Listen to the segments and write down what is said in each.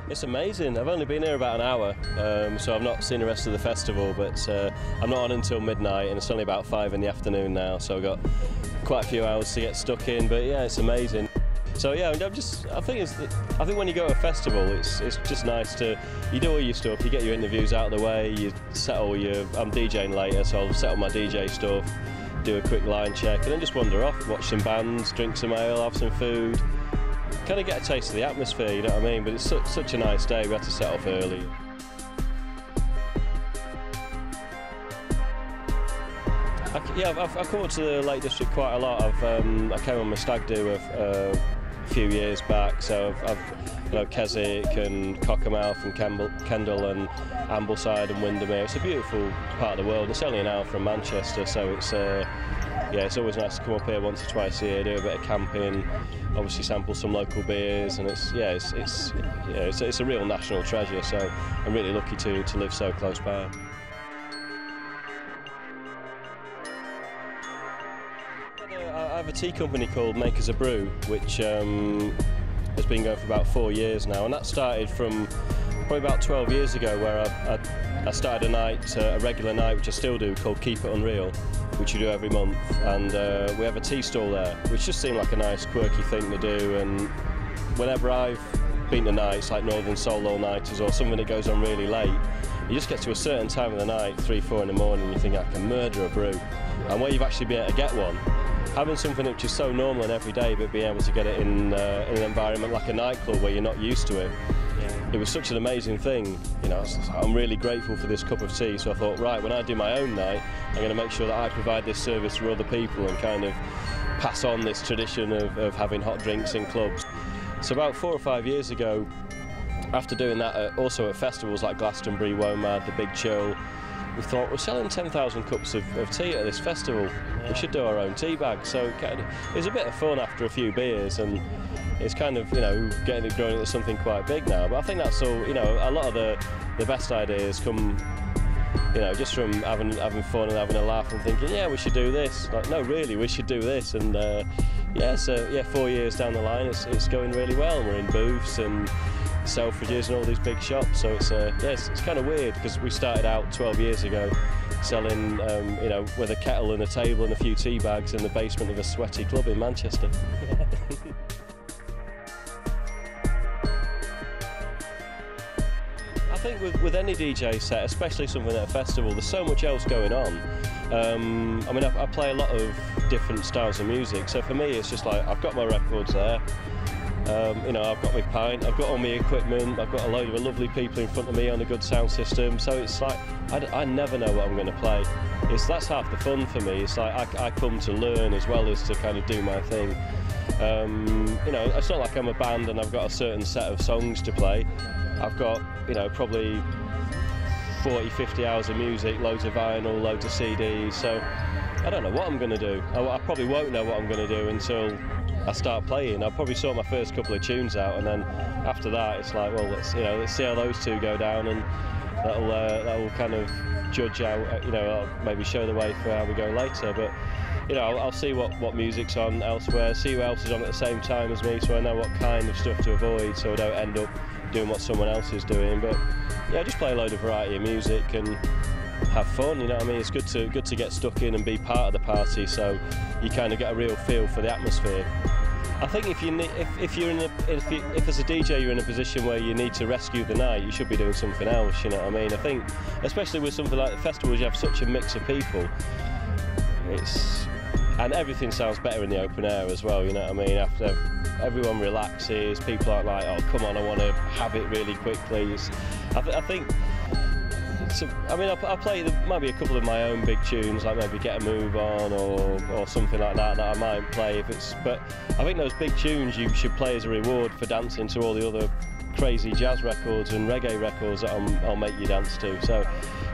It's amazing. I've only been here about an hour, so I've not seen the rest of the festival, but I'm not on until midnight, and it's only about 5 in the afternoon now, so I've got quite a few hours to get stuck in, but yeah, it's amazing. So yeah, I think when you go to a festival, it's just nice to, you do all your stuff, you get your interviews out of the way, you settle I'm DJing later, so I'll settle my DJ stuff, do a quick line check, and then just wander off, watch some bands, drink some ale, have some food. Kind of get a taste of the atmosphere, you know what I mean? But it's such a nice day, we had to set off early. I've come up to the Lake District quite a lot. I came on my stag do a few years back, so I've Keswick and Cockermouth and Kendal and Ambleside and Windermere. It's a beautiful part of the world. It's only an hour from Manchester, so it's yeah, it's always nice to come up here once or twice a year, do a bit of camping, obviously sample some local beers, and it's a real national treasure. So I'm really lucky to live so close by. I have a tea company called Make Us A Brew, which has been going for about 4 years now, and that started from probably about 12 years ago, where I started a regular night, which I still do, called Keep It Unreal, which we do every month, and we have a tea stall there, which just seemed like a nice quirky thing to do. And whenever I've been to nights like Northern Soul All-Nighters or something that goes on really late, you just get to a certain time of the night, 3, 4 in the morning, and you think, I can murder a brew. And where you've actually been able to get one, having something which is so normal and everyday, but being able to get it in an environment like a nightclub where you're not used to it, it was such an amazing thing. You know, I'm really grateful for this cup of tea, so I thought, right, when I do my own night, I'm going to make sure that I provide this service for other people and kind of pass on this tradition of having hot drinks in clubs. So about 4 or 5 years ago, after doing that also at festivals like Glastonbury, WOMAD, The Big Chill, we thought, we're selling 10,000 cups of tea at this festival, we should do our own tea bag. So it was a bit of fun after a few beers, and it's kind of, growing into something quite big now. But I think that's all, a lot of the best ideas come, just from having fun and having a laugh and thinking, yeah, we should do this. Like, no, really, we should do this. And so 4 years down the line, it's going really well. We're in booths and Selfridges and all these big shops. So it's kind of weird, because we started out 12 years ago selling, with a kettle and a table and a few tea bags in the basement of a sweaty club in Manchester. I think with any DJ set, especially something at a festival, there's so much else going on. I play a lot of different styles of music, so for me it's just like, I've got my records there, I've got my pint, I've got all my equipment, I've got a load of lovely people in front of me on a good sound system, so it's like, I never know what I'm going to play. That's half the fun for me. It's like I come to learn as well as to kind of do my thing. It's not like I'm a band and I've got a certain set of songs to play. I've got, probably 40, 50 hours of music, loads of vinyl, loads of CDs, so I don't know what I'm going to do. I probably won't know what I'm going to do until I start playing. I'll probably sort my first couple of tunes out, and then after that it's like, well, let's see how those two go down, and that'll kind of judge out, maybe show the way for how we go later. But I'll see what music's on elsewhere, see who else is on at the same time as me, so I know what kind of stuff to avoid, so I don't end up doing what someone else is doing. But yeah, just play a load of variety of music and have fun. You know what I mean? It's good to get stuck in and be part of the party, so you kind of get a real feel for the atmosphere. I think if as a DJ you're in a position where you need to rescue the night, you should be doing something else. You know what I mean? I think, especially with something like the festivals, you have such a mix of people. And everything sounds better in the open air as well. You know what I mean? After everyone relaxes, people aren't like, oh come on, I want to have it really quickly. I think. I'll play maybe a couple of my own big tunes, like maybe Get a Move On or something like that I might play if it's. But I think those big tunes you should play as a reward for dancing to all the other crazy jazz records and reggae records that I'll make you dance to. So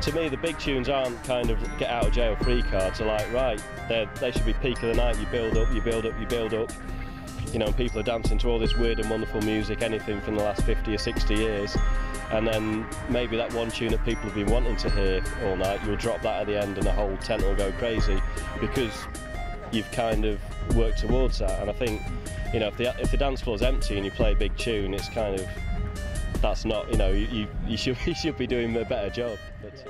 to me, the big tunes aren't kind of get out of jail free cards. They're like, right, they should be peak of the night. You build up, you build up, you build up. you know, and people are dancing to all this weird and wonderful music, anything from the last 50 or 60 years, and then maybe that one tune that people have been wanting to hear all night, you'll drop that at the end and the whole tent will go crazy because you've kind of worked towards that. And I think, you know, if the dance floor's empty and you play a big tune, it's kind of, that's not, you know, you should be doing a better job. But,